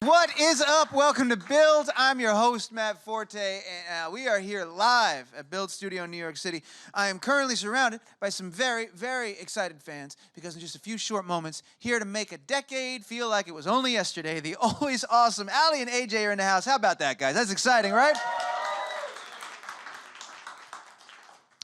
What is up? Welcome to Build. I'm your host, Matt Forte, and we are here live at Build Studio in New York City. I am currently surrounded by some very, very excited fans because in just a few short moments, here to make a decade feel like it was only yesterday, the always awesome Aly and AJ are in the house. How about that, guys? That's exciting, right?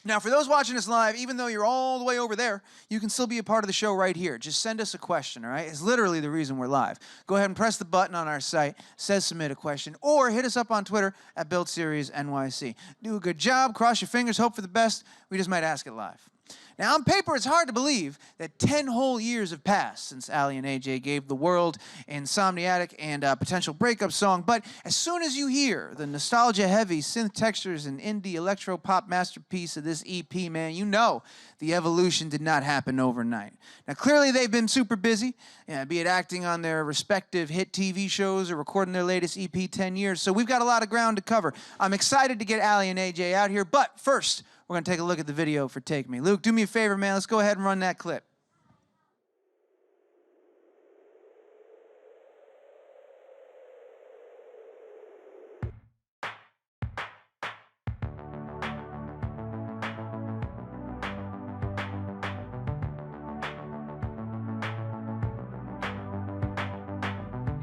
Now, for those watching us live, even though you're all the way over there, you can still be a part of the show right here. Just send us a question, all right? It's literally the reason we're live. Go ahead and press the button on our site, says submit a question, or hit us up on Twitter at BuildSeriesNYC. Do a good job, cross your fingers, hope for the best. We just might ask it live. Now, on paper, it's hard to believe that 10 whole years have passed since Aly and AJ gave the world Insomniatic and a potential breakup song, but as soon as you hear the nostalgia-heavy synth textures and indie electro-pop masterpiece of this EP, man, you know the evolution did not happen overnight. Now, clearly they've been super busy, be it acting on their respective hit TV shows or recording their latest EP 10 years, so we've got a lot of ground to cover. I'm excited to get Aly and AJ out here, but first, we're going to take a look at the video for Take Me. Luke, do me a favor, man. Let's go ahead and run that clip.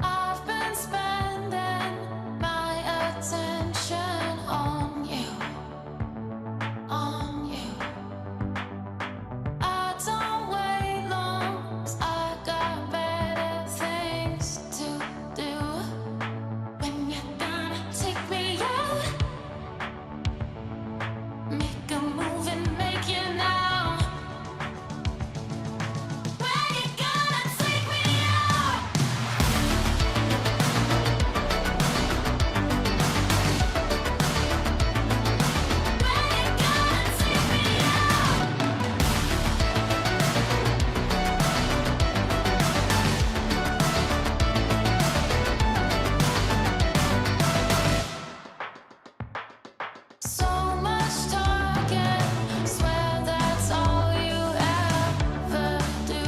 I've been spending my attention on you. On you. I don't wait long, 'cause I got better things to do. When you're gonna take me out, make a move and make it now. When you're gonna take me out. So much talking, swear that's all you ever do.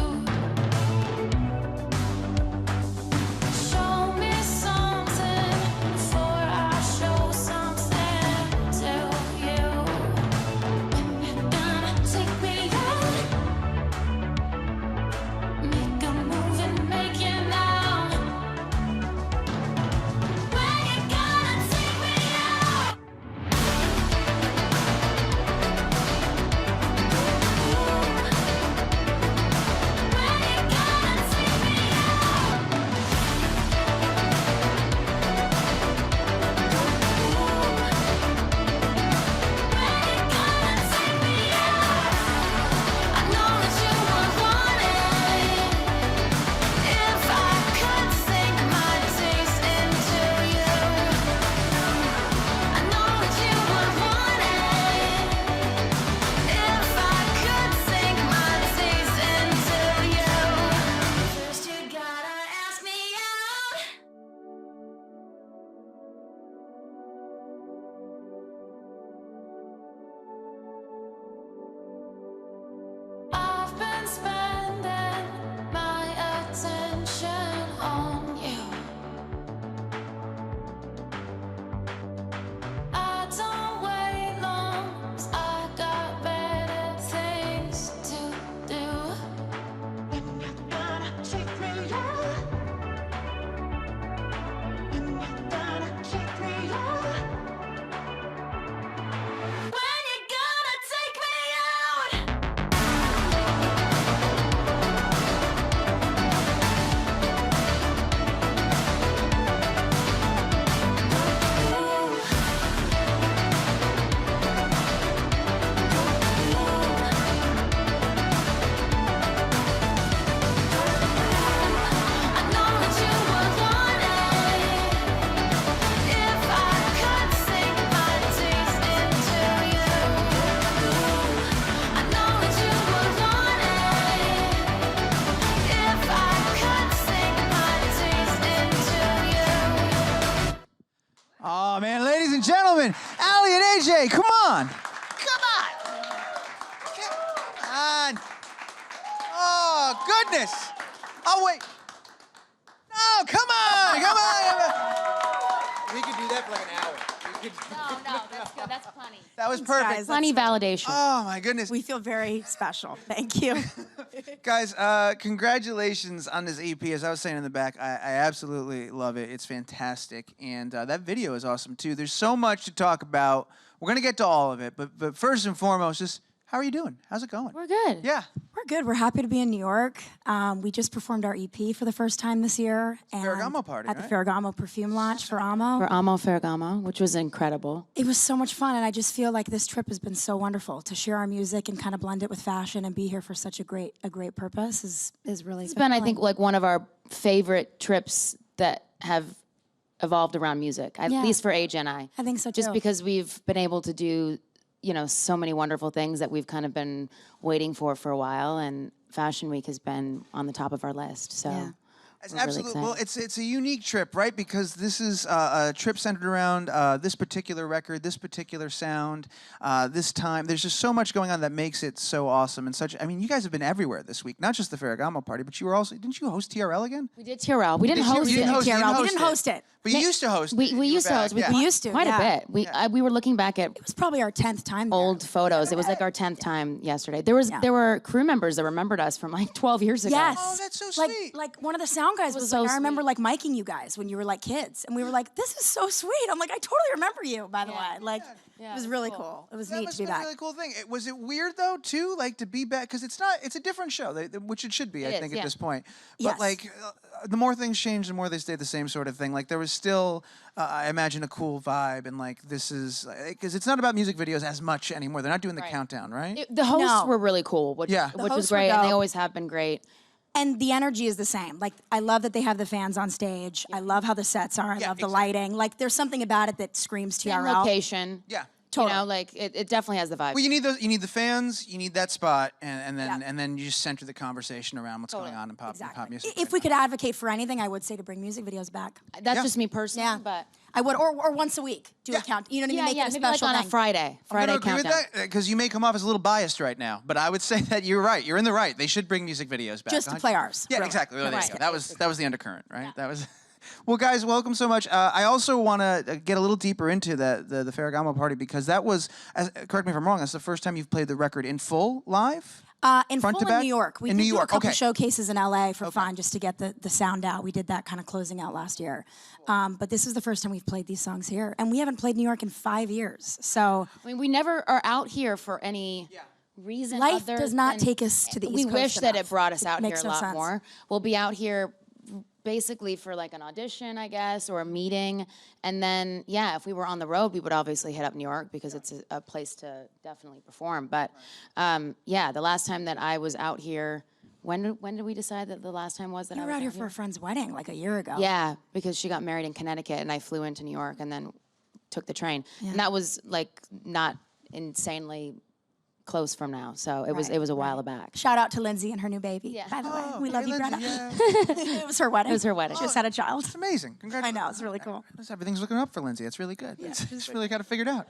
Show me something before I show something to you. When you're gonna take me out, make a move and make it now. When you're gonna take me out. I've been spending my attention on you. I don't wait long, 'cause I got better things to do. When you're gonna take me out. When you're gonna take me out. When you're gonna take me out. I know that you would want it. If I could sink my teeth into you. I know that you would want it. If I could sink my teeth into you. Oh, man, ladies and gentlemen, Aly and AJ, come on. Come on. Come on. Oh, goodness. Oh, wait. No, come on. Come on. No, that's good. That's plenty. That was Thanks, perfect. guys. Plenty validation. Oh my goodness. We feel very special. Thank you. Guys, congratulations on this EP. As I was saying in the back, I absolutely love it. It's fantastic. And that video is awesome too. There's so much to talk about. We're going to get to all of it. But first and foremost, just how are you doing? How's it going? We're good. Yeah. We're good. We're happy to be in New York. We just performed our EP for the first time this year. And Ferragamo party, at the right? Ferragamo perfume launch for Amo. For Amo Ferragamo, which was incredible. It was so much fun, and I just feel like this trip has been so wonderful to share our music and kind of blend it with fashion and be here for such a great purpose is really. It's been, I think, like one of our favorite trips that have evolved around music, at Yeah. least for AJ and I. I think so, Just too. because we've been able to do, so many wonderful things that we've kind of been waiting for a while, and Fashion Week has been on the top of our list. So. Yeah. It's We're really absolutely well. excited. It's a unique trip, right? Because this is a trip centered around this particular record, this particular sound, this time. There's just so much going on that makes it so awesome and such. I mean, you guys have been everywhere this week. Not just the Ferragamo party, but you were also. Didn't you host TRL again? We did TRL. We didn't Did you- host you didn't it. host it, you TRL. We didn't didn't host it. But you used to host. We You were used to back, host. yeah. We used to, quite yeah. a bit. We were looking back at It was probably our 10th time there. old photos. It was like our 10th time yesterday. There were crew members that remembered us from like 12 years ago. Yes. Oh, that's so like, sweet. Like one of the sound guys was so like, I remember sweet. like miking you guys when you were like kids, and we were like, this is so sweet. I'm like, I totally remember you, by the way. Like, Yeah, it was it was really cool. cool. It was That neat must to be have been back. a really cool thing. Was it weird though too, like to be back? Because it's a different show, which it should be, I It is, think, at yeah. this point. But Yes. like, the more things change, the more they stay the same sort of thing. Like there was still, I imagine, a cool vibe, and like this is because it's not about music videos as much anymore. They're not doing the Right. countdown, right? The hosts No. were really cool, which Yeah. The was hosts were great, and they dope. always have been great. And the energy is the same. Like, I love that they have the fans on stage. I love how the sets are. I Yeah, love the exactly. lighting. Like, there's something about it that screams Same TRL. location. Yeah. Totally. Like it definitely has the vibe. Well, you need those. You need the fans. You need that spot, and then Yeah. and then you just center the conversation around what's going on in pop music. If we could advocate for anything, I would say to bring music videos back. That's Yeah. just me personally, Yeah. but I would, or once a week, do a count. You know what I mean? yeah, Make it a maybe like special on a thing. Friday I'm gonna agree countdown. with that because you may come off as a little biased right now, but I would say that you're right. You're in the right. They should bring music videos back. Just to play ours, Yeah, really. exactly. Well, there you Right. go. That was the undercurrent, right? That was. Well, guys, welcome so much. I also want to get a little deeper into the Ferragamo party because that was, correct me if I'm wrong, that's the first time you've played the record in full live? In Front full to in back? New York. We In did New do a York, couple okay. showcases in LA for fun, just to get the sound out. We did that kind of closing out last year. But this is the first time we've played these songs here. And we haven't played New York in 5 years. So I mean, we never are out here for any reason. life other does not than- take us to the East We Coast wish that enough. it brought us out here makes a no lot sense. more. We'll be out here basically for like an audition, I guess, or a meeting. And then, yeah, if we were on the road, we would obviously hit up New York because it's a place to definitely perform. But yeah, the last time that I was out here, when did we decide that the last time was that We I were was out here for a friend's wedding like a year ago. Yeah, because she got married in Connecticut and I flew into New York and then took the train. And that was like not insanely close from now. So it was a while back. Shout out to Lindsay and her new baby, Yeah. by the way. Oh, We love hey, you, Lindsay, Greta. yeah. It was her wedding. It was her wedding. She just had a child. It's amazing. I Congratulations. know, it's really cool. Everything's looking up for Lindsay. It's really good. It's really got it figured out.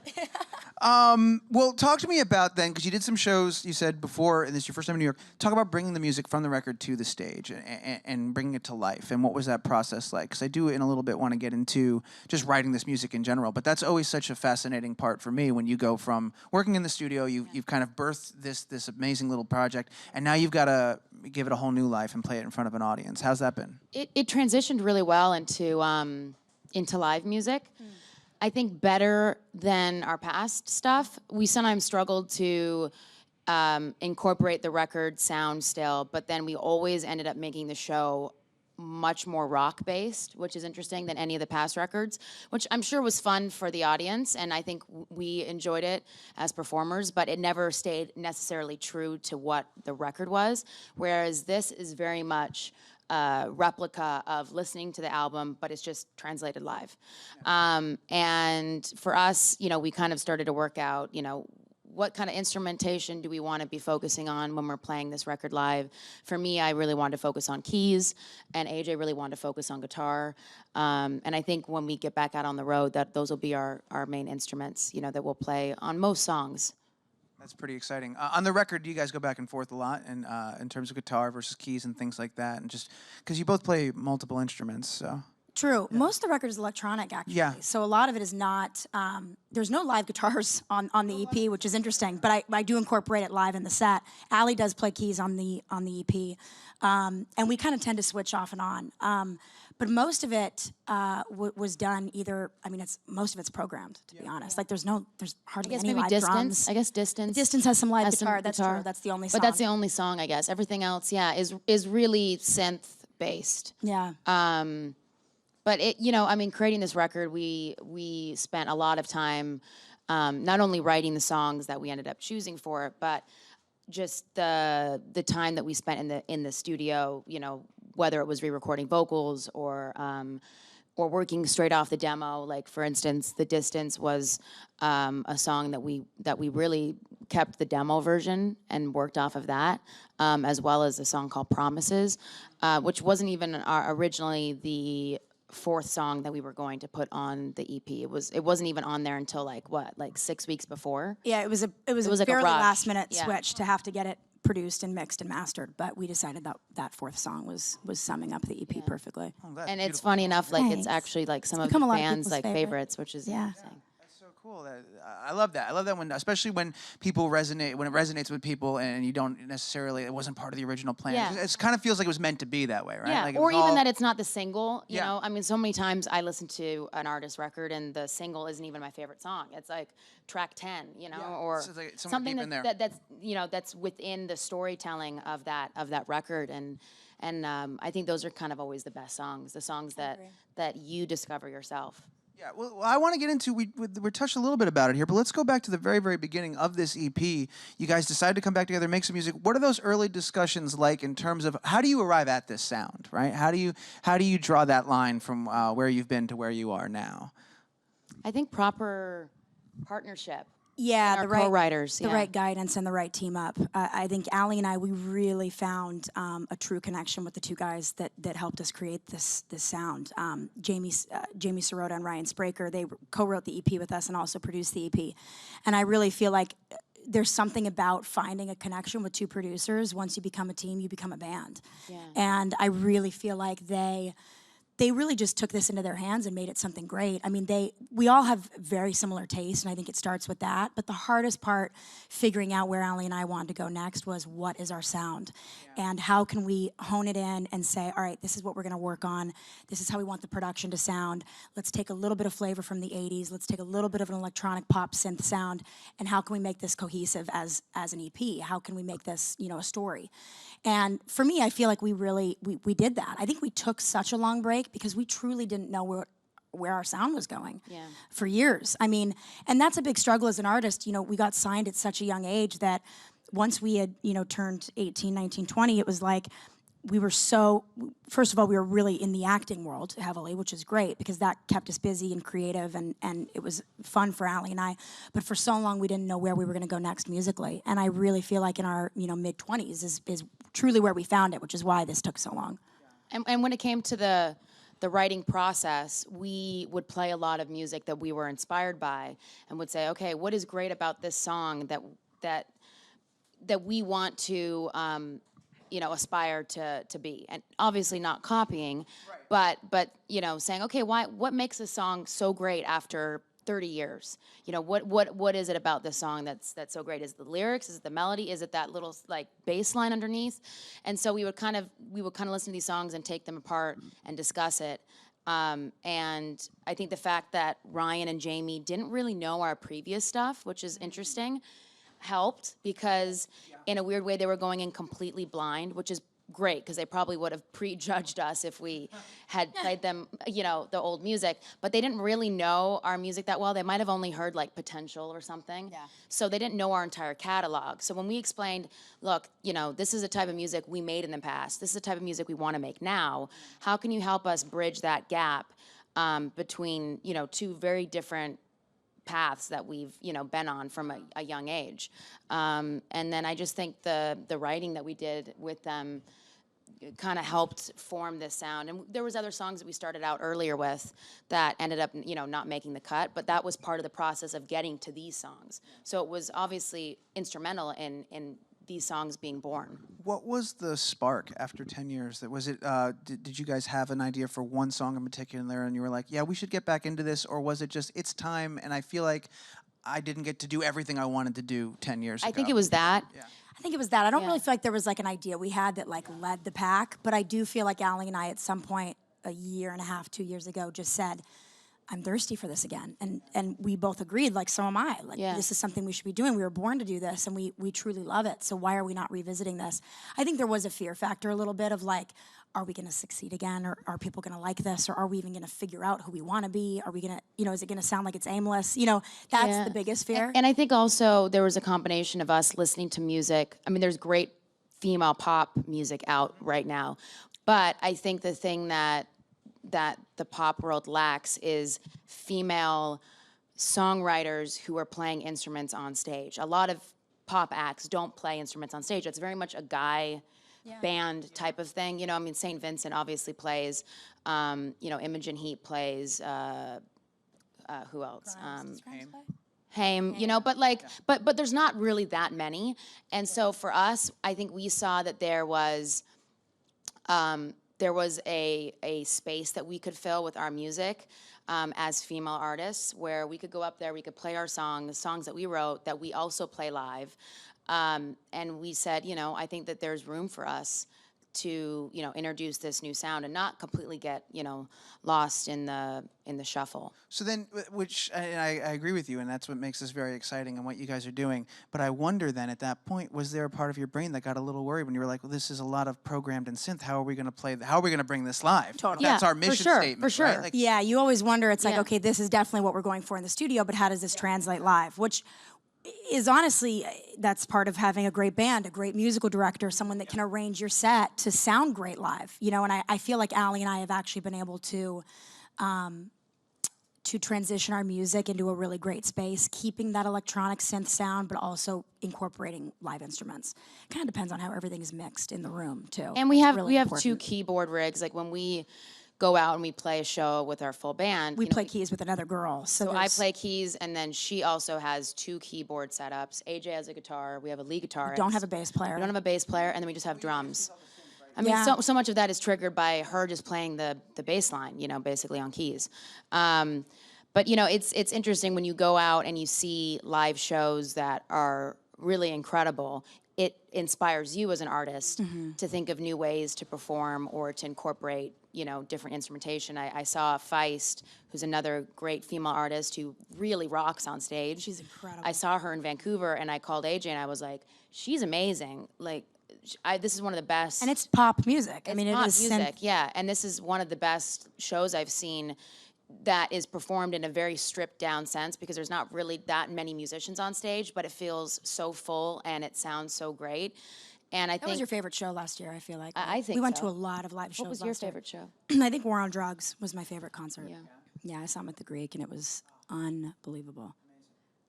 Well, talk to me about then, because you did some shows, you said before, and this is your first time in New York. Talk about bringing the music from the record to the stage and bringing it to life. And what was that process like? Because I do, in a little bit, want to get into just writing this music in general. But that's always such a fascinating part for me when you go from working in the studio, you've kind of birthed this amazing little project, and now you've got to give it a whole new life and play it in front of an audience. How's that been? It transitioned really well into live music. I think better than our past stuff. We sometimes struggled to incorporate the record sound still, but then we always ended up making the show much more rock-based, which is interesting than any of the past records, which I'm sure was fun for the audience, and I think we enjoyed it as performers, but it never stayed necessarily true to what the record was, whereas this is very much a replica of listening to the album, but it's just translated live. And for us, we kind of started to work out, what kind of instrumentation do we want to be focusing on when we're playing this record live? For me, I really wanted to focus on keys, and AJ really wanted to focus on guitar. And I think when we get back out on the road, that those will be our main instruments, that we'll play on most songs. That's pretty exciting. On the record, do you guys go back and forth a lot in terms of guitar versus keys and things like that? And just because you both play multiple instruments, so. True. Most of the record is electronic, actually. Yeah. So a lot of it is not. There's no live guitars on the EP, which is interesting. But I do incorporate it live in the set. Aly does play keys on the EP, and we kind of tend to switch off and on. But most of it was done either. I mean, most of it's programmed. To be honest, like there's hardly any maybe live Distance. drums. I guess Distance. Distance has some live guitar. some That's guitar. true. That's the only song. But that's the only song, I guess. Everything else, yeah, is really synth based. Yeah. But it, I mean, creating this record, we spent a lot of time, not only writing the songs that we ended up choosing for it, but just the time that we spent in the studio. Whether it was re-recording vocals or working straight off the demo. Like for instance, "The Distance" was a song that we really kept the demo version and worked off of that, as well as a song called "Promises," which wasn't even originally the fourth song that we were going to put on the EP. It wasn't even on there until like 6 weeks before. Yeah, it was a like a fairly rush. last minute Yeah. switch to have to get it produced and mixed and mastered. But we decided that fourth song was summing up the EP perfectly. And it's funny enough, like Thanks. it's actually like some of become the a lot of fans' people's like favorite. favorites, which is Yeah. interesting. So cool. I love that. I love that especially when people resonate, when it resonates with people, and you don't necessarily, it wasn't part of the original plan. Yeah. It kind of feels like it was meant to be that way, right? Yeah, Like it or was even all- that it's not the single, you Yeah. know? I mean, so many times I listen to an artist record and the single isn't even my favorite song. It's like track 10, or it's like somewhere something deep in there. that's within the storytelling of that record. And I think those are kind of always the best songs, the songs that you discover yourself. Yeah, well, I want to get into, we touched a little bit about it here, but let's go back to the very, very beginning of this EP. You guys decided to come back together, make some music. What are those early discussions like in terms of how do you arrive at this sound, right? How do you draw that line from where you've been to where you are now? I think proper partnership. Yeah, Our the right co-writers, the yeah. right guidance and the right team up. I think Aly and I, we really found a true connection with the two guys that helped us create this sound. Jamie Sirota and Ryan Spraker, they co-wrote the EP with us and also produced the EP. And I really feel like there's something about finding a connection with two producers. Once you become a team, you become a band. Yeah. And I really feel like they really just took this into their hands and made it something great. I mean, we all have very similar tastes, and I think it starts with that. But the hardest part, figuring out where Aly and I wanted to go next, was what is our sound? Yeah. And how can we hone it in and say, all right, this is what we're gonna work on. This is how we want the production to sound. Let's take a little bit of flavor from the 80s. Let's take a little bit of an electronic pop synth sound. And how can we make this cohesive as an EP? How can we make this, a story? And for me, I feel like we did that. I think we took such a long break because we truly didn't know where our sound was going for years. I mean, and that's a big struggle as an artist. We got signed at such a young age that once we had, turned 18, 19, 20, it was like we were first of all, we were really in the acting world heavily, which is great because that kept us busy and creative and it was fun for Aly and I. But for so long, we didn't know where we were gonna go next musically. And I really feel like in our, mid-20s is truly where we found it, which is why this took so long. And when it came to the writing process, we would play a lot of music that we were inspired by and would say, okay, what is great about this song that we want to aspire to be? And obviously not copying, but saying, okay, what makes a song so great after 30 years? What is it about this song that's so great? Is it the lyrics? Is it the melody? Is it that little like bass line underneath? And so we would kind of listen to these songs and take them apart and discuss it. And I think the fact that Ryan and Jamie didn't really know our previous stuff, which is interesting, helped because in a weird way they were going in completely blind, which is great because they probably would have prejudged us if we had played them, the old music. But they didn't really know our music that well. They might have only heard like Potential or something. Yeah. So they didn't know our entire catalog. So when we explained, look, this is the type of music we made in the past. This is the type of music we want to make now. How can you help us bridge that gap between, two very different paths that we've been on from a young age, and then I just think the writing that we did with them kind of helped form this sound. And there was other songs that we started out earlier with that ended up not making the cut, but that was part of the process of getting to these songs. So it was obviously instrumental in these songs being born. What was the spark after 10 years? That was it? Did you guys have an idea for one song in particular, and you were like, "Yeah, we should get back into this," or was it just it's time, and I feel like I didn't get to do everything I wanted to do 10 years ago? I think it was that. I think it was that. I don't Yeah. really feel like there was like an idea we had that like led the pack, but I do feel like Aly and I at some point a year and a half, 2 years ago just said, I'm thirsty for this again. And we both agreed, like, so am I. Like, Yeah. this is something we should be doing. We were born to do this, and we truly love it. So why are we not revisiting this? I think there was a fear factor a little bit of like, are we going to succeed again? Or are people going to like this? Or are we even going to figure out who we want to be? Are we going to, is it going to sound like it's aimless? That's Yeah. the biggest fear. And I think also there was a combination of us listening to music. I mean, there's great female pop music out right now, but I think the thing that the pop world lacks is female songwriters who are playing instruments on stage. A lot of pop acts don't play instruments on stage. It's very much a guy band type of thing. I mean, St. Vincent obviously plays, Imogen Heap plays, who else? Haim, but there's not really that many. And so for us, I think we saw that there was a space that we could fill with our music as female artists, where we could go up there, we could play our songs that we wrote, that we also play live. And we said, I think that there's room for us to, introduce this new sound and not completely get, lost in the shuffle. So then, I agree with you, and that's what makes this very exciting and what you guys are doing. But I wonder then, at that point, was there a part of your brain that got a little worried when you were like, well, this is a lot of programmed in synth. How are we going to play? How are we going to bring this live? Totally. That's Yeah, our for mission sure, statement, for sure. right? Like, Yeah, you always wonder, it's like, Yeah. okay, this is definitely what we're going for in the studio, but how does this translate live? Which is honestly, that's part of having a great band, a great musical director, someone that can arrange your set to sound great live. And I feel like Aly and I have actually been able to transition our music into a really great space, keeping that electronic synth sound, but also incorporating live instruments. Kind of depends on how everything is mixed in the room, too. And we have Really we have important. 2 keyboard rigs. Like when we go out and we play a show with our full band, We play keys with another girl. So I there's- play keys, and then she also has 2 keyboard setups. AJ has a guitar. We have a lead guitarist. don't have a bass player. We don't have a bass player, and then we just have drums. I mean, Yeah. so much of that is triggered by her just playing the bass line, basically on keys. But it's interesting when you go out and you see live shows that are really incredible. It inspires you as an artist to think of new ways to perform or to incorporate, different instrumentation. I saw Feist, who's another great female artist who really rocks on stage. She's incredible. I saw her in Vancouver, and I called AJ, and I was like, she's amazing. Like, this is one of the best. And it's pop music. I It's mean, it pop is music, yeah. And this is one of the best shows I've seen that is performed in a very stripped down sense, because there's not really that many musicians on stage, but it feels so full and it sounds so great. And I That think was your favorite show last year, I feel like. I think we went so. to a lot of live shows. What was your last year. favorite show? I think War on Drugs was my favorite concert. Yeah. Yeah, I saw him at the Greek, and it was unbelievable.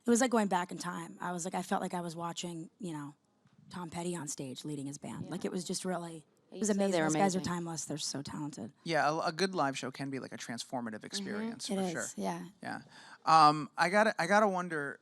It was like going back in time. I felt like I was watching, Tom Petty on stage leading his band. Like, it was just really, it was said they amazing. were Those guys are amazing. timeless. They're so talented. yeah, a good live show can be like a transformative experience, It for is, sure. yeah. Yeah. I gotta wonder,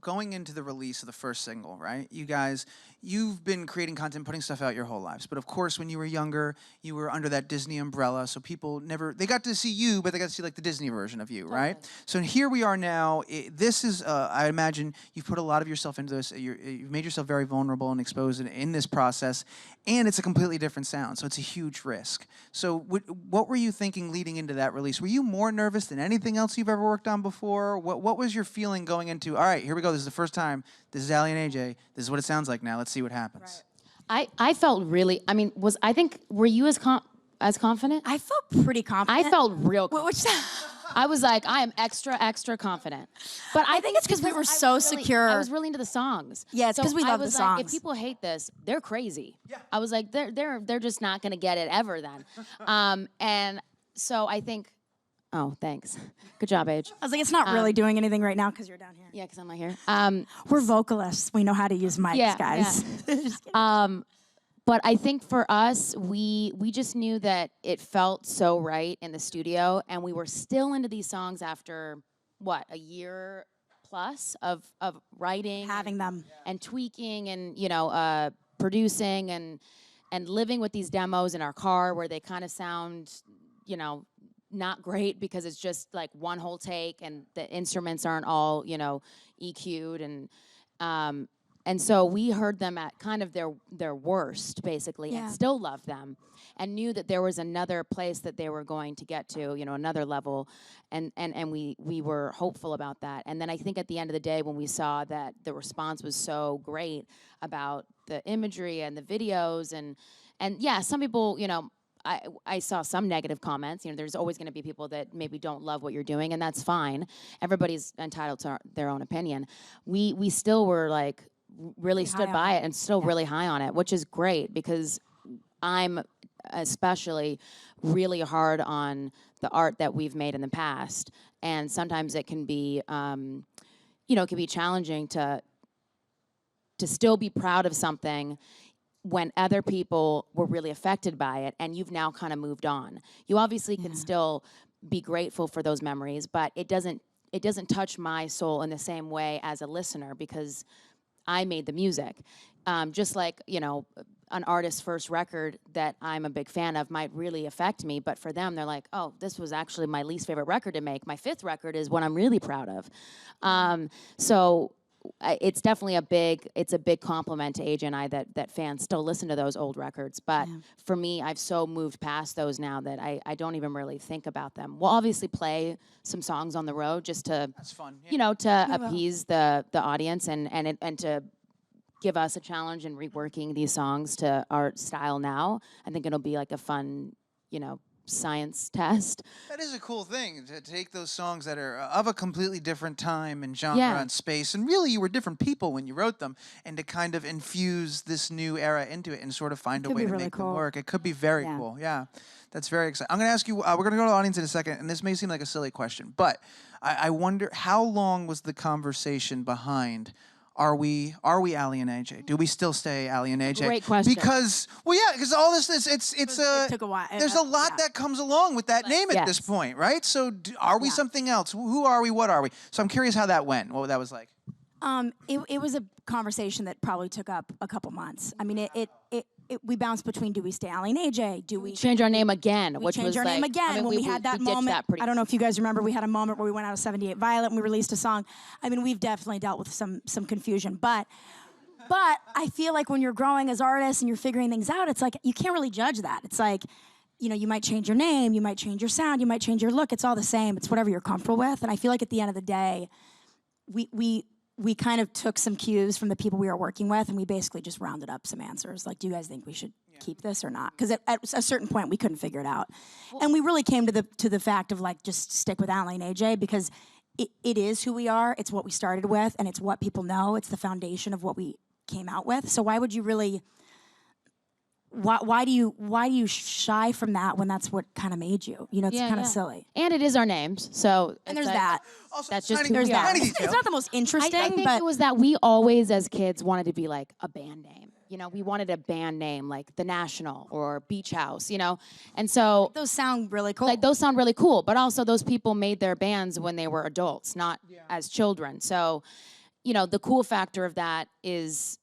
going into the release of the first single, right? You guys, you've been creating content, putting stuff out your whole lives. But of course, when you were younger, you were under that Disney umbrella, so people they got to see you, but they got to see like the Disney version of you, right? So here we are now. This is, I imagine, you've put a lot of yourself into this. You've made yourself very vulnerable and exposed in this process, and it's a completely different sound, so it's a huge risk. So what were you thinking leading into that release? Were you more nervous than anything else you've ever worked on before? What was your feeling going into, all right, here we go, this is the first time, this is Aly and AJ, this is what it sounds like now, let's see what happens. I felt really, were you as confident? I felt pretty confident. I felt real confident. Which, I was like, I am extra confident. But I think it's 'cause we were so secure. I was really into the songs. Yeah, it's 'cause we love the Like, songs. if people hate this, they're crazy. Yeah. I was like, they're just not gonna get it ever then. And so I think, oh, thanks. Good job, Age. I was like, it's not really doing anything right now because you're down here. Yeah, because I'm not here. We're vocalists. We know how to use mics, Yeah, guys. But I think for us, we just knew that it felt so right in the studio, and we were still into these songs after, what, a year plus of writing, Having them. and tweaking, and producing, and living with these demos in our car where they kind of sound, not great because it's just like one whole take and the instruments aren't all, EQ'd, and so we heard them at kind of their worst, basically, and Yeah. still loved them, and knew that there was another place that they were going to get to, another level, and we were hopeful about that. And then I think at the end of the day, when we saw that the response was so great about the imagery and the videos, and yeah, some people, I saw some negative comments. There's always going to be people that maybe don't love what you're doing, and that's fine. Everybody's entitled to their own opinion. We still were like really stood by it and still really high on it, which is great because I'm especially really hard on the art that we've made in the past, and sometimes it can be, it can be challenging to still be proud of something when other people were really affected by it and you've now kind of moved on. You obviously can still be grateful for those memories, but it doesn't touch my soul in the same way as a listener because I made the music. Just like, an artist's first record that I'm a big fan of might really affect me, but for them, they're like, oh, this was actually my least favorite record to make. My fifth record is what I'm really proud of. So it's definitely a big compliment to AJ and I that fans still listen to those old records. But for me, I've so moved past those now that I don't even really think about them. We'll obviously play some songs on the road just to, That's fun. Yeah. to appease the audience and to give us a challenge in reworking these songs to our style now. I think it'll be like a fun, science test. That is a cool thing, to take those songs that are of a completely different time and genre and space, and really you were different people when you wrote them, and to kind of infuse this new era into it and sort of find a way to make them work. It could be very cool. Yeah, that's very exciting. I'm going to ask you, we're going to go to the audience in a second, and this may seem like a silly question, but I wonder, how long was the conversation behind Are we Aly and AJ? Do we still stay Aly and AJ? Great question. Because all this It took a while. There's a lot that comes along with that name at this point, right? So are we something else? Who are we? What are we? So I'm curious how that went. What that was like. It was a conversation that probably took up a couple months. I mean, we bounced between, do we stay Aly and AJ? Do we change our name again? We changed our name again when we had that moment. I don't know if you guys remember, we had a moment where we went out of 78 Violet and we released a song. I mean, we've definitely dealt with some confusion, but I feel like when you're growing as artists and you're figuring things out, it's like you can't really judge that. It's like, you might change your name, you might change your sound, you might change your look. It's all the same. It's whatever you're comfortable with. And I feel like at the end of the day, we kind of took some cues from the people we were working with, and we basically just rounded up some answers. Like, do you guys think we should keep this or not? Because at a certain point, we couldn't figure it out. And we really came to the fact of, like, just stick with Aly and AJ because it is who we are. It's what we started with, and it's what people know. It's the foundation of what we came out with. So why would you really... Why do you shy from that when that's what kind of made you? It's kind of silly. And it is our names, so and there's that. Also, that's just there's that. It's not the most interesting. I think but it was that we always, as kids, wanted to be like a band name. We wanted a band name like The National or Beach House. And so those sound really cool. Like those sound really cool, but also those people made their bands when they were adults, not as children. So, the cool factor of that is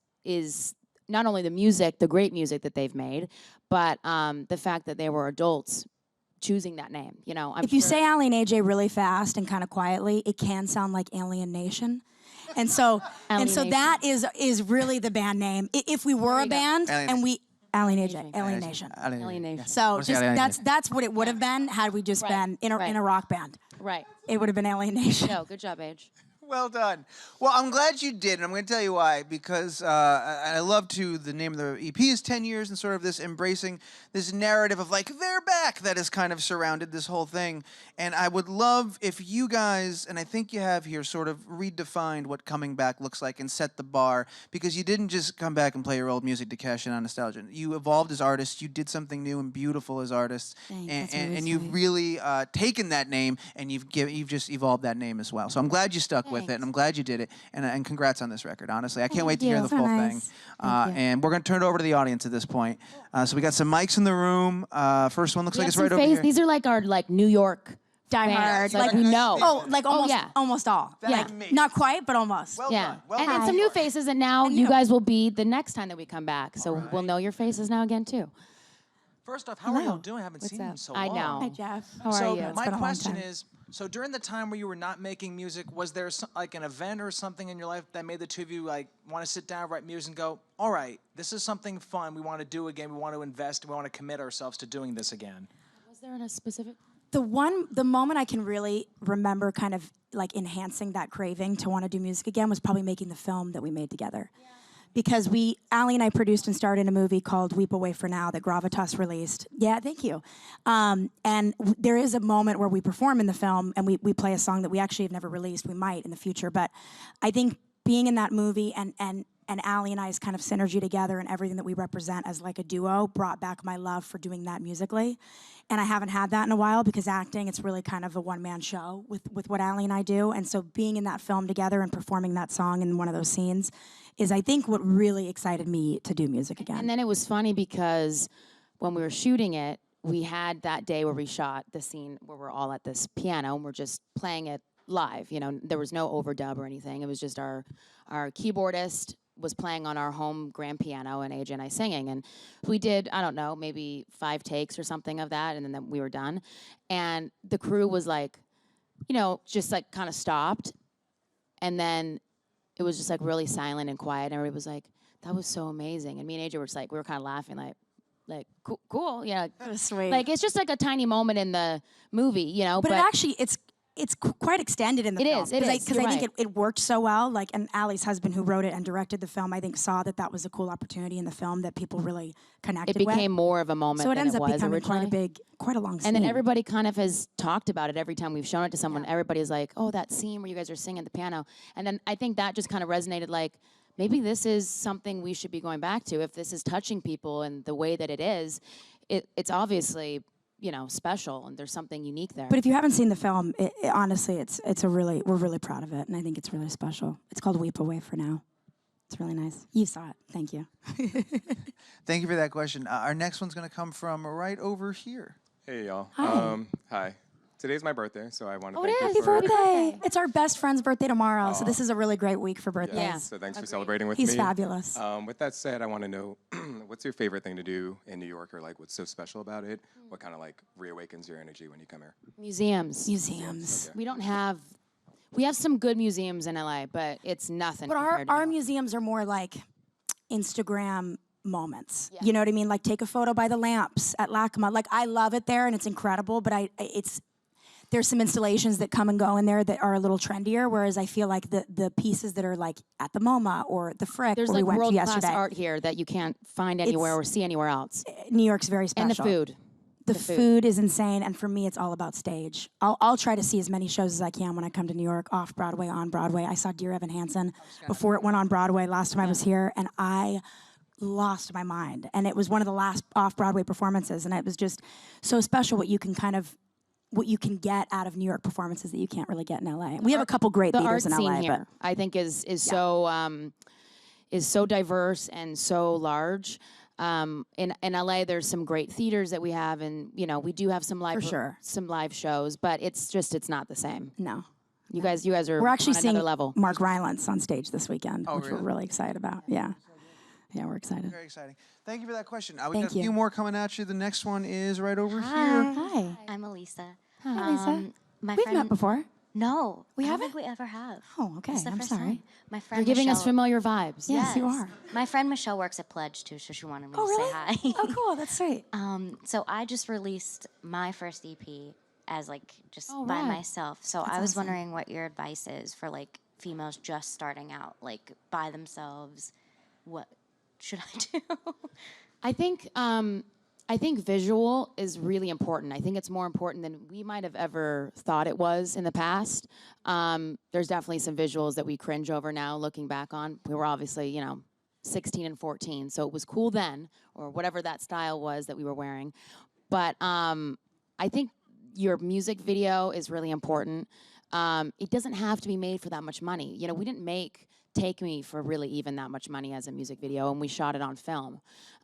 not only the music, the great music that they've made, but the fact that they were adults choosing that name. If you say Aly and AJ really fast and kind of quietly, it can sound like Alien Nation. And so that is really the band name. If we were a band and we Aly and AJ, Alien Nation. Alien Nation. So that's what it would have been had we just been in a rock band. Right. It would have been Alien Nation. No, good job, AJ. Well done. Well, I'm glad you did, and I'm going to tell you why. Because I love the name of the EP is 10 years, and sort of this embracing this narrative of like, they're back, that has kind of surrounded this whole thing. And I would love if you guys, and I think you have here, sort of redefined what coming back looks like and set the bar. Because you didn't just come back and play your old music to cash in on nostalgia. You evolved as artists. You did something new and beautiful as artists. And you've really taken that name, and you've just evolved that name as well. So I'm glad you stuck with it, and I'm glad you did it, and congrats on this record, honestly. I can't wait to hear the full thing. And we're going to turn it over to the audience at this point. So we got some mics in the room. First one looks like it's right over here. These are like our New York Die Hard. Like we know. Oh, like almost, yeah. almost all. That's Like, amazing. not quite, but almost. Well Yeah, done. Well and done. some new faces, and now And you new. guys will be the next time that we come back. So we'll know your faces now again too. First off, how are y'all Hello. doing? I haven't seen you in so I long. know. Hi, Jeff. How are So you? my been a long question time. is, so during the time where you were not making music, was there like an event or something in your life that made the two of you like want to sit down, write music, and go, all right, this is something fun. We want to do again. We want to invest. We want to commit ourselves to doing this again. Was there a specific? The moment I can really remember kind of like enhancing that craving to want to do music again was probably making the film that we made together. Because Aly and I produced and starred in a movie called Weep Away for Now that Gravitas released. Yeah, thank you. There is a moment where we perform in the film and we play a song that we actually have never released. We might in the future, but I think being in that movie and Aly and I's kind of synergy together and everything that we represent as like a duo brought back my love for doing that musically. And I haven't had that in a while because acting, it's really kind of a one-man show with what Aly and I do. And so being in that film together and performing that song in one of those scenes is, I think, what really excited me to do music again. And then it was funny because when we were shooting it, we had that day where we shot the scene where we're all at this piano and we're just playing it live. You know, there was no overdub or anything. It was just our keyboardist was playing on our home grand piano and AJ and I singing. And we did, I don't know, maybe 5 takes or something of that, and then we were done. And the crew was like, you know, just like kind of stopped. And then it was just like really silent and quiet. And everybody was like, that was so amazing. And me and AJ were just like, we were kind of laughing like cool. Yeah. That was sweet. Like, it's just like a tiny moment in the movie, you know. But it actually, it's quite extended in the It film. is, it is, Because you're I think right. it worked so well. Like, and Aly's husband, who wrote it and directed the film, I think saw that was a cool opportunity in the film that people really connected It with. became more of a moment So it than ends it up was becoming originally. quite a long scene. And then everybody kind of has talked about it every time we've shown it to someone. Everybody's like, oh, that scene where you guys are singing at the piano. And then I think that just kind of resonated like, maybe this is something we should be going back to. If this is touching people and the way that it is, it's obviously, you know, special and there's something unique there. But if you haven't seen the film, honestly, we're really proud of it, and I think it's really special. It's called Weep Away for Now. It's really nice. You saw it. Thank you. Thank you for that question. Our next one's going to come from right over here. Hey y'all. Hi. Hi. Today's my birthday, so I want to Oh, it thank is. you Happy for birthday. It's our best friend's birthday tomorrow, so this is a really great week for birthdays. Yeah. So thanks for celebrating with He's me. fabulous. With that said, I want to know what's your favorite thing to do in New York, or like what's so special about it? What kind of like reawakens your energy when you come here? Museums. Museums. We have some good museums in LA, but it's nothing. But compared to our New York. museums are more like Instagram moments. You know what I mean? Like take a photo by the lamps at LACMA. Like I love it there and it's incredible, but there's some installations that come and go in there that are a little trendier, whereas I feel like the pieces that are like at the MoMA or the Frick There's where like we went to world-class yesterday. art here that you can't find anywhere or see anywhere else. New York's very special. And the food. The food is insane, and for me, it's all about stage. I'll try to see as many shows as I can when I come to New York, off Broadway, on Broadway. I saw Dear Evan Hansen before it went on Broadway last time I was here, and I lost my mind. And it was one of the last off-Broadway performances, and it was just so special what you can get out of New York performances that you can't really get in LA. We have a couple great The theaters art in scene LA, here, I think, is so diverse and so large. In LA, there's some great theaters that we have, and you know we do have some live some live shows, but it's not the same. No. You guys are We're actually on seeing another level. Mark Rylance on stage this weekend, which really? we're really excited about. Yeah. Yeah, we're excited. Very exciting. Thank you for that question. We Thank got a few you. more coming at you. The next one is right over here. Hi. I'm Alyssa. Hi, Lisa. My We've friend, met before. No, We I don't haven't? think we ever have. Oh, okay. It's the I'm first sorry. time. My friend You're giving us Michelle- familiar vibes. Yes, you are. My friend Michelle works at Pledge too, so she wanted me Oh, to really? say hi. Oh, cool. That's sweet. So I just released my first EP as like just Oh, by rad. myself. So I was awesome. wondering what your advice is for like females just starting out, like by themselves. What should I do? I think visual is really important. I think it's more important than we might have ever thought it was in the past. There's definitely some visuals that we cringe over now, looking back on. We were obviously, 16 and 14, so it was cool then, or whatever that style was that we were wearing. But I think your music video is really important. It doesn't have to be made for that much money. You know, we didn't make Take Me for really even that much money as a music video, and we shot it on film.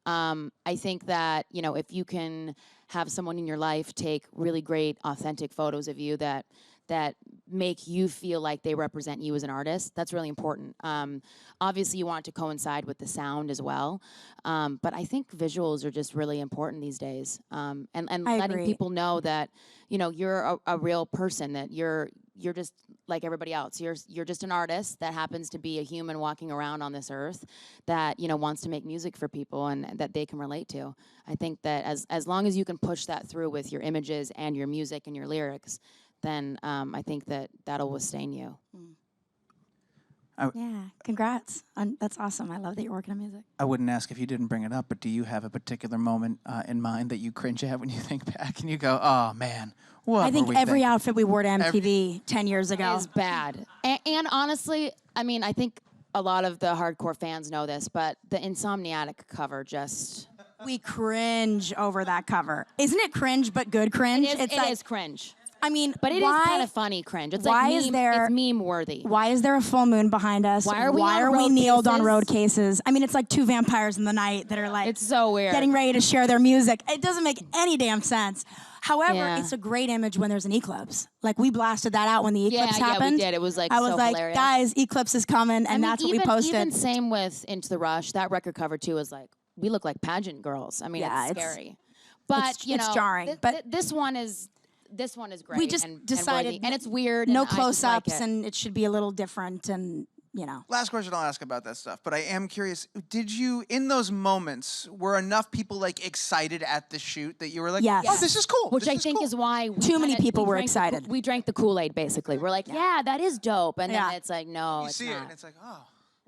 I think that, if you can have someone in your life take really great, authentic photos of you that make you feel like they represent you as an artist. That's really important. Obviously, you want it to coincide with the sound as well, but I think visuals are just really important these days. And letting agree. people know that, you know, you're a real person, that you're just like everybody else. You're just an artist that happens to be a human walking around on this earth that, you know, wants to make music for people and that they can relate to. I think that as long as you can push that through with your images and your music and your lyrics, then I think that'll sustain you. Yeah, congrats. That's awesome. I love that you're working on music. I wouldn't ask if you didn't bring it up, but do you have a particular moment in mind that you cringe at when you think back and you go, oh, man, what I think were we every thinking? outfit we wore to MTV 10 years ago. Is bad. And honestly, I mean, I think a lot of the hardcore fans know this, but the Insomniatic cover just... We cringe over that cover. Isn't it cringe, but good cringe? It is cringe. I mean, But it is kind of funny cringe. It's like it's meme worthy. Why is there a full moon behind us? Why are we on are we road kneeled on cases? road cases? I mean, it's like two vampires in the night that are like It's so weird. getting ready to share their music. It doesn't make any damn sense. However, Yeah. it's a great image when there's an eclipse. Like we blasted that out when the eclipse happened. Yeah, we did. It was like I was so like, hilarious. guys, eclipse is coming, and that's what we posted. Even same with Into the Rush. That record cover too is like, we look like pageant girls. I mean, Yeah, it's it's- scary. But you it's know, jarring, but- this one is great. We just and decided worthy. And it's weird. no and I just close-ups, like it. and it should be a little different, and you know. Last question I'll ask about that stuff, but I am curious, did you, in those moments, were enough people like excited at the shoot that you were like, Yes. oh, this is cool. Which this I is think cool. is why Too many people were drank excited. We drank the Kool-Aid basically. We're like, yeah, that is dope. And Yeah. then it's like, no, You it's see not. it, and it's like, oh.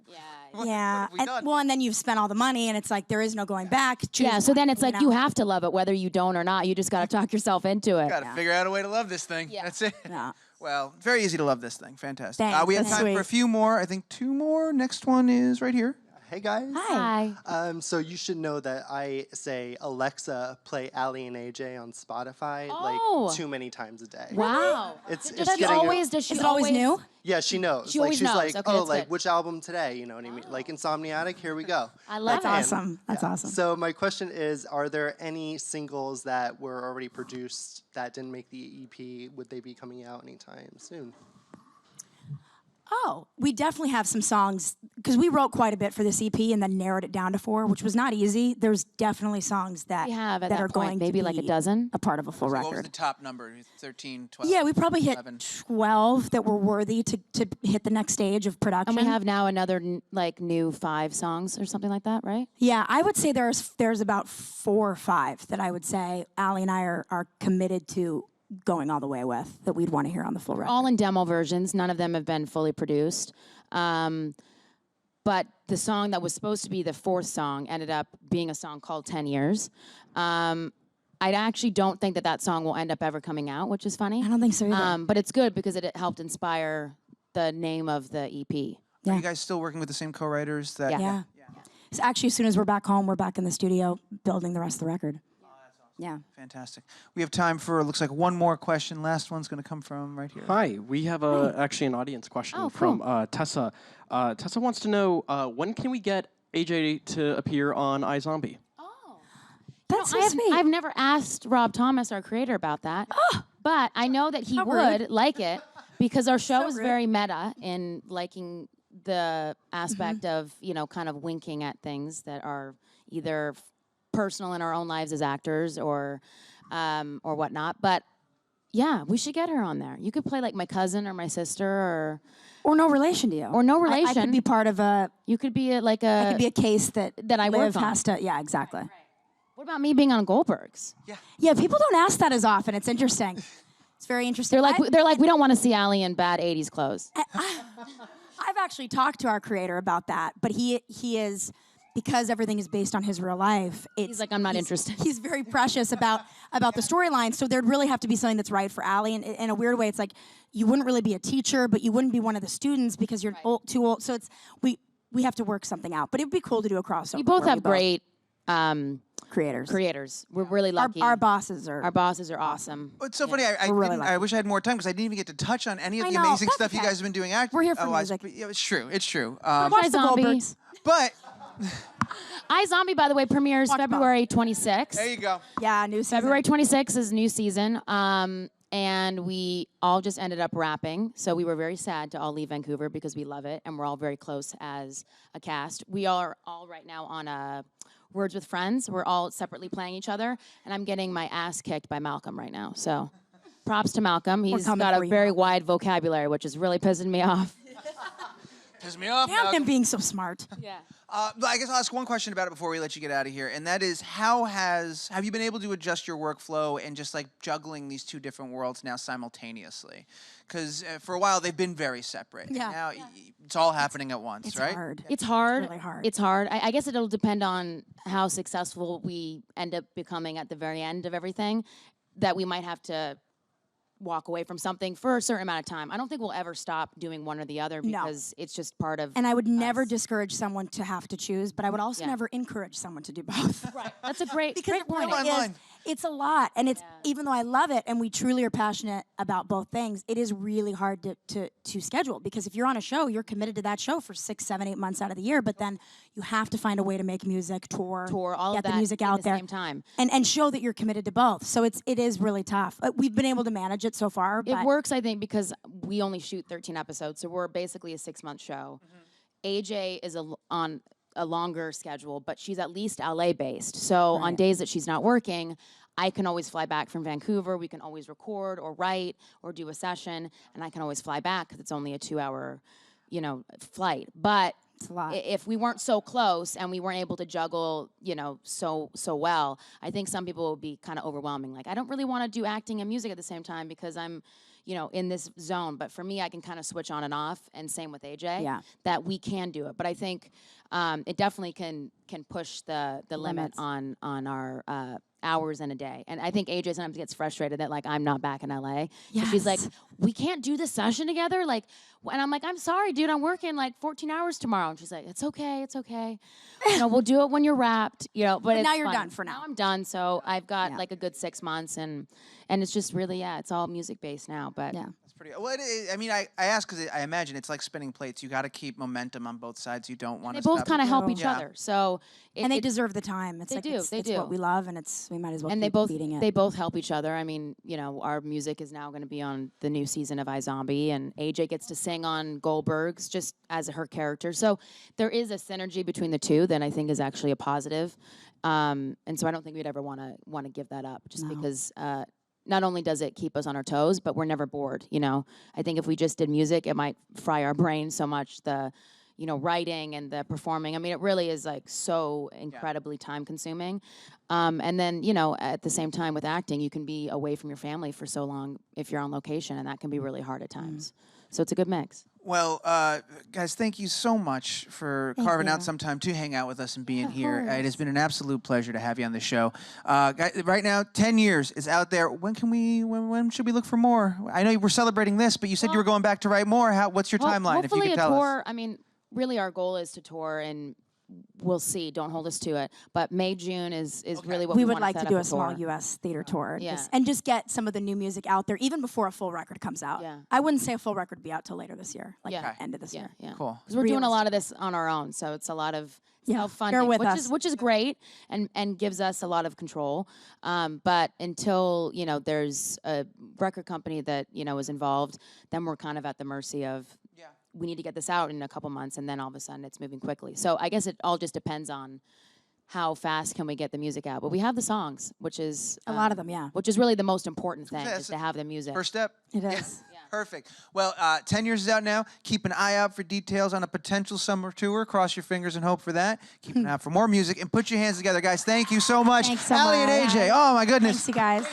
Yeah. What Yeah, have we done? and then you've spent all the money, and it's like there is no going back. Choose Yeah, so one, then it's like know? you have to love it whether you don't or not. You just got to talk yourself into it. Got to figure out a way to love this thing. Yeah. That's it. Yeah. Well, very easy to love this thing. Fantastic. Thanks, We have that's time sweet. for a few more. I think 2 more. Next one is right here. Hey guys. Hi. So you should know that I say Alexa play Aly and AJ on Spotify Oh. like too many times a day. Wow. It's Does getting does she Is it always new? Yeah, she knows. She like always she's knows. like, Okay, oh, that's like good. which album today? You know what I mean? Like Insomniatic. Here we go. I love That's it. awesome. That's awesome. So my question is, are there any singles that were already produced that didn't make the EP? Would they be coming out anytime soon? Oh, we definitely have some songs because we wrote quite a bit for this EP and then narrowed it down to 4, which was not easy. There's definitely songs that We have at that that are point, going maybe to like a be dozen? a part of a full What was the record. top number? 13, 12? Yeah, we probably hit 11. 12 that were worthy to hit the next stage of production. And we have now another like new 5 songs or something like that, right? Yeah, I would say there's about 4 or 5 that I would say Aly and I are committed to going all the way with that we'd want to hear on the full record. All in demo versions. None of them have been fully produced. But the song that was supposed to be the 4th song ended up being a song called 10 Years. I actually don't think that song will end up ever coming out, which is funny. I don't think so either. But it's good because it helped inspire the name of the EP. Are you guys still working with the same co-writers? That Yeah. Yeah. So actually, as soon as we're back home, we're back in the studio building the rest of the record. Yeah. Fantastic. We have time for, looks like, one more question. Last one's going to come from right here. Hi, we have actually an audience question Oh, from cool. Tessa. Tessa wants to know when can we get AJ to appear on iZombie? That's so sweet. I've never asked Rob Thomas, our creator, about that. But I know that he How would rude. like it because our show So is rude. very meta in liking the aspect of, you know, kind of winking at things that are either personal in our own lives as actors or whatnot. But yeah, we should get her on there. You could play like my cousin or my sister Or no relation to you. Or no I relation. could be part of a. you could be like It a. could be a case that I Liv work on. has to. Yeah, exactly. What about me being on Goldberg's? Yeah, people don't ask that as often. It's interesting. It's very interesting. They're like we don't want to see Aly in bad '80s clothes. I've actually talked to our creator about that, but he is, because everything is based on his real life. He's like, I'm not interested. He's very precious about the storyline. So there'd really have to be something that's right for Aly. And in a weird way, it's like you wouldn't really be a teacher, but you wouldn't be one of the students because you're too old. So it's we have to work something out. But it'd be cool to do a crossover. We both where have great creators. We're really lucky. Our bosses are. Our bosses are awesome. It's so funny. I, We're really didn't- I lucky. wish I had more time because I didn't even get to touch on any of I the know, amazing that's stuff you okay. guys have been doing. We're here for music. Yeah, it's true. It's true. Watch the Zombie. Goldbergs. But iZombie, by the way, premieres Watch both. February 26th. There you go. Yeah, new season. February 26th is new season. And we all just ended up rapping. So we were very sad to all leave Vancouver because we love it. And we're all very close as a cast. We are all right now on Words with Friends. We're all separately playing each other. And I'm getting my ass kicked by Malcolm right now. So props to Malcolm. He's coming got for a you, very Malcolm. wide vocabulary, which is really pissing me off. Piss me off. Damn Malcolm. him being so smart. Yeah. But I guess I'll ask one question about it before we let you get out of here, and that is, have you been able to adjust your workflow and just like juggling these two different worlds now simultaneously? Because for a while they've been very separate. Yeah. And now it's all happening at once, It's right? hard. It's hard. really hard. It's hard. I guess it'll depend on how successful we end up becoming at the very end of everything, that we might have to walk away from something for a certain amount of time. I don't think we'll ever stop doing one or the other No. because it's just part of. And I would never us. discourage someone to have to choose, but I would also Yeah. never encourage someone to do both. Right. That's a great, Because great it point. really Fine is, line. it's a lot. And it's even though I love it and we truly are passionate about both things, it is really hard to schedule, because if you're on a show, you're committed to that show for 6, 7, 8 months out of the year, but then you have to find a way to make music, tour, all get of that the music at out the there. same time. And show that you're committed to both. So it is really tough. We've been able to manage it so far. It But works, I think, because we only shoot 13 episodes, so we're basically a 6-month show. AJ is on a longer schedule, but she's at least LA based. So on days that she's not working, I can always fly back from Vancouver. We can always record or write or do a session, and I can always fly back because it's only a 2-hour, flight. But it's a lot. if we weren't so close and we weren't able to juggle, so well, I think some people would be kind of overwhelming. Like, I don't really want to do acting and music at the same time because I'm, in this zone. But for me, I can kind of switch on and off, and same with AJ. Yeah. That we can do it. But I think it definitely can push the limit Limits. on our hours in a day. And I think AJ sometimes gets frustrated that, like, I'm not back in LA. So she's like, Yes. we can't do the session together? Like, and I'm like, I'm sorry, dude, I'm working like 14 hours tomorrow. And she's like, it's okay. We'll do it when you're wrapped, but it's now you're fun. done for now. Now I'm done. So I've got Yeah. like a good 6 months, and it's just really, it's all music based now. But Yeah. That's pretty. Well, I ask because I imagine it's like spinning plates. You got to keep momentum on both sides. You don't want they to. both kind of help each Yeah. other. So And they deserve the time. It's they like do, it's, they it's do. what we love, and we might as well and keep beating it. they both help each other. I mean, our music is now going to be on the new season of iZombie, and AJ gets to sing on Goldberg's just as her character. So there is a synergy between the two that I think is actually a positive. And so I don't think we'd ever want to give that up, just because not only does it keep us on our toes, but we're never bored. I think if we just did music, it might fry our brain so much. The writing and the performing. I mean, it really is like so incredibly time consuming. And then, at the same time with acting, you can be away from your family for so long if you're on location, and that can be really hard at times. So it's a good mix. Well, guys, thank you so much for carving out some time to hang out with us and being here. It has been an absolute pleasure to have you on the show. Guys, right now, 10 years is out there. When should we look for more? I know we're celebrating this, but you said you were going back to write more. What's your timeline, if you Hopefully could a tell tour. us? I mean, really our goal is to tour, and we'll see. Don't hold us to it. But May, June is really what we we would wanna like set to up do a small tour. U.S. theater tour, Yeah. and just get some of the new music out there, even before a full record comes out. Yeah. I wouldn't say a full record would be out till later this year, like Yeah. end of this year. Yeah. Cool. Because we're doing a lot of this on our own, so it's a lot of self-funding, bear with which us. which is great and gives us a lot of control. But until there's a record company that is involved, then we're kind of at the mercy of. We need to get this out in a couple months, and then all of a sudden it's moving quickly. So I guess it all just depends on how fast can we get the music out. But we have the songs, which is A lot of them, yeah. which is really the most important thing, Yeah, is to have the music. First step. It is. Perfect. Well, 10 years is out now. Keep an eye out for details on a potential summer tour. Cross your fingers and hope for that. Keep an eye out for more music, and put your hands together, guys. Thank you so much. Thanks so Aly and much. AJ. Oh, my goodness. Thanks, you guys.